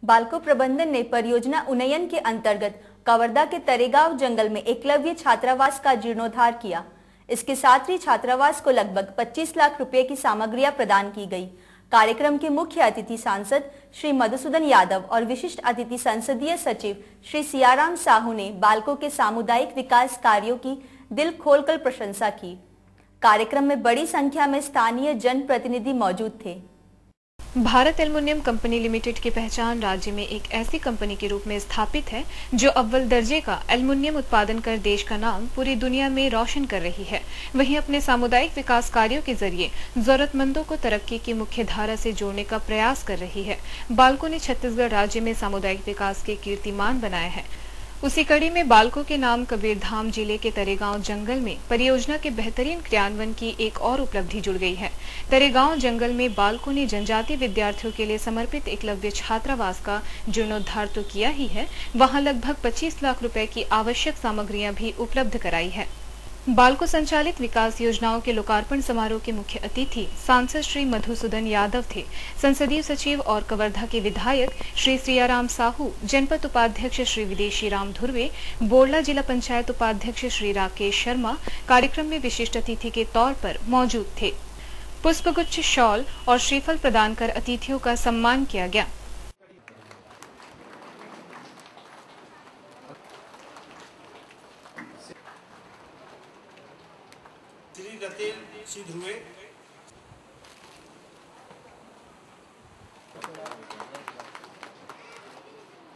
बाल्को प्रबंधन ने परियोजना उन्नयन के अंतर्गत कवर्धा के तरेगांव जंगल में एकलव्य छात्रावास का जीर्णोद्धार किया। इसके साथ ही छात्रावास को लगभग 25 लाख रुपए की सामग्रियां प्रदान की गई। कार्यक्रम के मुख्य अतिथि सांसद श्री मधुसूदन यादव और विशिष्ट अतिथि संसदीय सचिव श्री सियाराम साहू ने बाल्को के सामुदायिक विकास कार्यों की दिल खोलकर प्रशंसा की। कार्यक्रम में बड़ी संख्या में स्थानीय जनप्रतिनिधि मौजूद थे। भारत एल्युमिनियम कंपनी लिमिटेड की पहचान राज्य में एक ऐसी कंपनी के रूप में स्थापित है जो अव्वल दर्जे का एल्युमिनियम उत्पादन कर देश का नाम पूरी दुनिया में रोशन कर रही है। वहीं अपने सामुदायिक विकास कार्यों के जरिए जरूरतमंदों को तरक्की की मुख्य धारा से जोड़ने का प्रयास कर रही है। बाल्को ने छत्तीसगढ़ राज्य में सामुदायिक विकास के कीर्तिमान बनाए हैं। उसी कड़ी में बाल्को के नाम कबीरधाम जिले के तरेगांव जंगल में परियोजना के बेहतरीन क्रियान्वयन की एक और उपलब्धि जुड़ गई है। तरेगांव जंगल में बाल्को ने जनजातीय विद्यार्थियों के लिए समर्पित एकलव्य छात्रावास का जीर्णोद्धार तो किया ही है, वहां लगभग 25 लाख रुपए की आवश्यक सामग्रियां भी उपलब्ध कराई है। बाल्को संचालित विकास योजनाओं के लोकार्पण समारोह के मुख्य अतिथि सांसद श्री मधुसूदन यादव थे। संसदीय सचिव और कवर्धा के विधायक श्री सियाराम साहू, जनपद उपाध्यक्ष श्री विदेशी राम धुर्वे, बोरला जिला पंचायत उपाध्यक्ष श्री राकेश शर्मा कार्यक्रम में विशिष्ट अतिथि के तौर पर मौजूद थे। पुष्पगुच्छ, शॉल और श्रीफल प्रदान कर अतिथियों का सम्मान किया गया।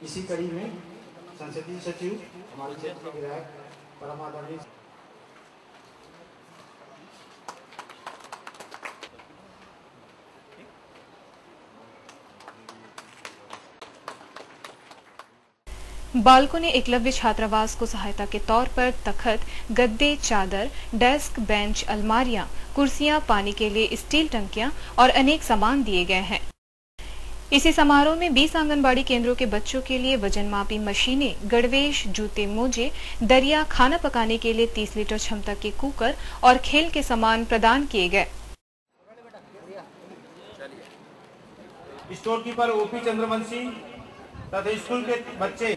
इसी कड़ी में संसदीय सचिव हमारे क्षेत्र के विधायक परमादरणीय बाल्को ने एकलव्य छात्रावास को सहायता के तौर पर तखत, गद्दे, चादर, डेस्क, बेंच, अलमारियां, कुर्सियां, पानी के लिए स्टील टंकियां और अनेक सामान दिए गए हैं। इसी समारोह में 20 आंगनबाड़ी केंद्रों के बच्चों के लिए वजन मापी मशीनें, गणवेश, जूते, मोजे, दरिया, खाना पकाने के लिए 30 लीटर क्षमता के कुकर और खेल के सामान प्रदान किए गए। स्टोर कीपर ओपी चंद्रवंशी तथा स्कूल के बच्चे,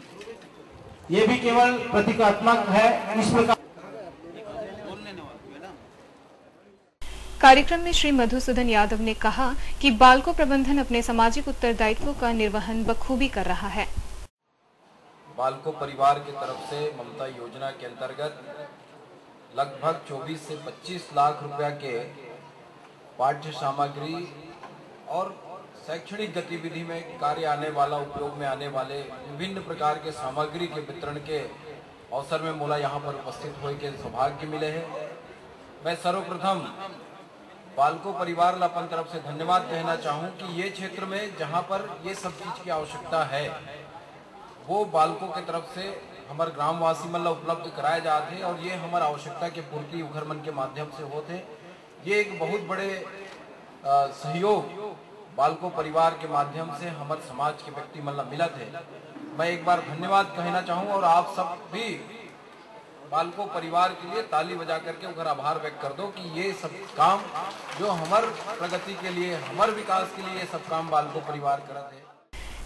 ये भी केवल प्रतीकात्मक है। इस प्रकार कार्यक्रम में श्री मधुसूदन यादव ने कहा कि बाल्को प्रबंधन अपने सामाजिक उत्तरदायित्वों का निर्वहन बखूबी कर रहा है। बाल्को परिवार की तरफ से ममता योजना के अंतर्गत लगभग 24 से 25 लाख रुपया के पाठ्य सामग्री और शैक्षणिक गतिविधि में कार्य आने वाला, उपयोग में आने वाले विभिन्न प्रकार के सामग्री के वितरण के अवसर में मोला यहाँ पर उपस्थित होने के सौभाग्य मिले हैं। मैं सर्वप्रथम बाल्को परिवार ला अपन तरफ से धन्यवाद कहना चाहूँ कि ये क्षेत्र में जहाँ पर ये सब चीज की आवश्यकता है वो बाल्को के तरफ से हमारे ग्रामवासी मन ला उपलब्ध कराए जाते हैं और ये हमारे आवश्यकता के पूर्ति उखरमन के माध्यम से होते। ये एक बहुत बड़े सहयोग बाल्को परिवार के माध्यम से हमारे समाज के व्यक्ति मन ला मिला थे। मैं एक बार धन्यवाद कहना चाहूँ और आप सब भी बाल्को परिवार के लिए ताली बजा करके उनका आभार व्यक्त कर दो कि ये सब काम जो हमारे प्रगति के लिए, हमारे विकास के लिए ये सब काम बाल्को परिवार करते हैं।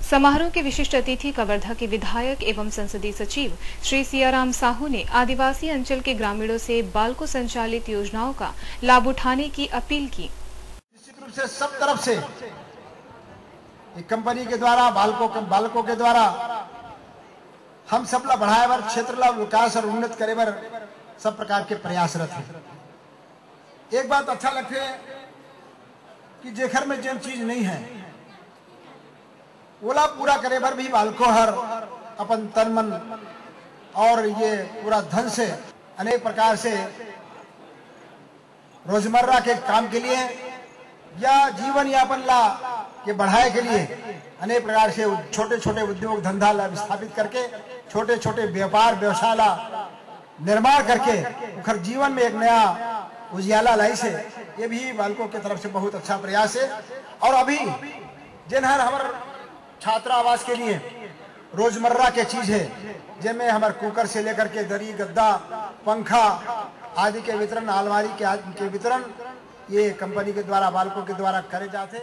समारोह के विशिष्ट अतिथि कवर्धा के विधायक एवं संसदीय सचिव श्री सियाराम साहू ने आदिवासी अंचल के ग्रामीणों से बाल्को संचालित योजनाओं का लाभ उठाने की अपील की। निश्चित रूप से सब तरफ से कंपनी के द्वारा, बाल्को के द्वारा हम सब ला बढ़ाए बर, क्षेत्र ला विकास और उन्नत करे बर सब प्रकार के प्रयासरत है। एक बात अच्छा लगते कि जेखर में जेन चीज नहीं है ओला पूरा करे बर भी बाल्को हर अपन तन मन और ये पूरा धन से अनेक प्रकार से रोजमर्रा के काम के लिए या जीवन यापन ला के बढ़ाए के लिए अनेक प्रकार से छोटे छोटे उद्योग धंधा ला स्थापित करके छोटे छोटे व्यापार व्यवसाय ला निर्माण करके उखर जीवन में एक नया उजियाला लाई से, ये भी बाल्को की तरफ से बहुत अच्छा प्रयास है। और अभी जिन्हर हमारे छात्रावास के लिए रोजमर्रा के चीज है जिनमें हमारे कुकर से लेकर के दरी, गद्दा, पंखा आदि के वितरण, अलमारी के वितरण ये कंपनी के द्वारा, बाल्को के द्वारा करे जाते।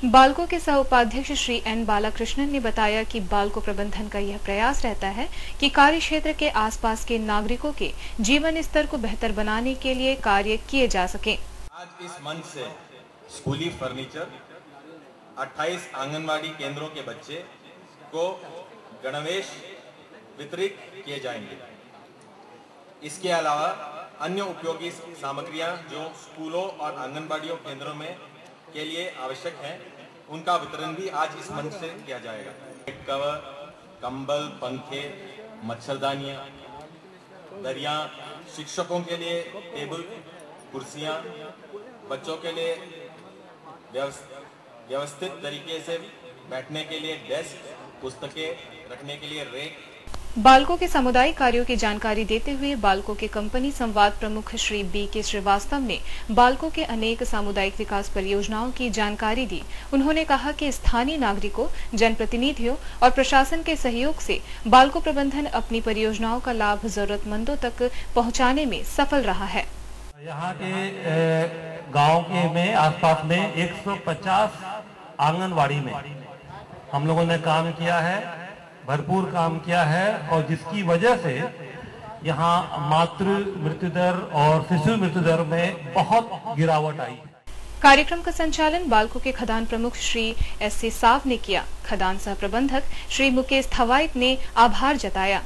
बाल्को के सह उपाध्यक्ष श्री एन बालाकृष्णन ने बताया कि बाल्को प्रबंधन का यह प्रयास रहता है कि कार्य क्षेत्र के आसपास के नागरिकों के जीवन स्तर को बेहतर बनाने के लिए कार्य किए जा सके। आज इस मंच से स्कूली फर्नीचर 28 आंगनवाड़ी केंद्रों के बच्चे को गणवेश वितरित किए जाएंगे। इसके अलावा अन्य उपयोगी सामग्रियां जो स्कूलों और आंगनबाड़ियों केंद्रों में के लिए आवश्यक हैं, उनका वितरण भी आज इस मंच से किया जाएगा। कवर, कंबल, पंखे, मच्छरदानियां, दरियां, शिक्षकों के लिए टेबल, कुर्सियां, बच्चों के लिए व्यवस्थित तरीके से बैठने के लिए डेस्क, पुस्तकें रखने के लिए रेक। बाल्को के सामुदायिक कार्यों की जानकारी देते हुए बाल्को के कंपनी संवाद प्रमुख श्री बी.के. श्रीवास्तव ने बाल्को के अनेक सामुदायिक विकास परियोजनाओं की जानकारी दी। उन्होंने कहा कि स्थानीय नागरिकों, जनप्रतिनिधियों और प्रशासन के सहयोग से बाल्को प्रबंधन अपनी परियोजनाओं का लाभ जरूरतमंदों तक पहुंचाने में सफल रहा है। यहाँ के गाँव के में आसपास में 150 आंगनवाड़ी में हम लोगों ने काम किया है, भरपूर काम किया है, और जिसकी वजह से यहाँ मातृ मृत्यु दर और शिशु मृत्यु दर में बहुत गिरावट आई। कार्यक्रम का संचालन बाल्को के खदान प्रमुख श्री एस.सी. साव ने किया। खदान सह प्रबंधक श्री मुकेश थवाइत ने आभार जताया।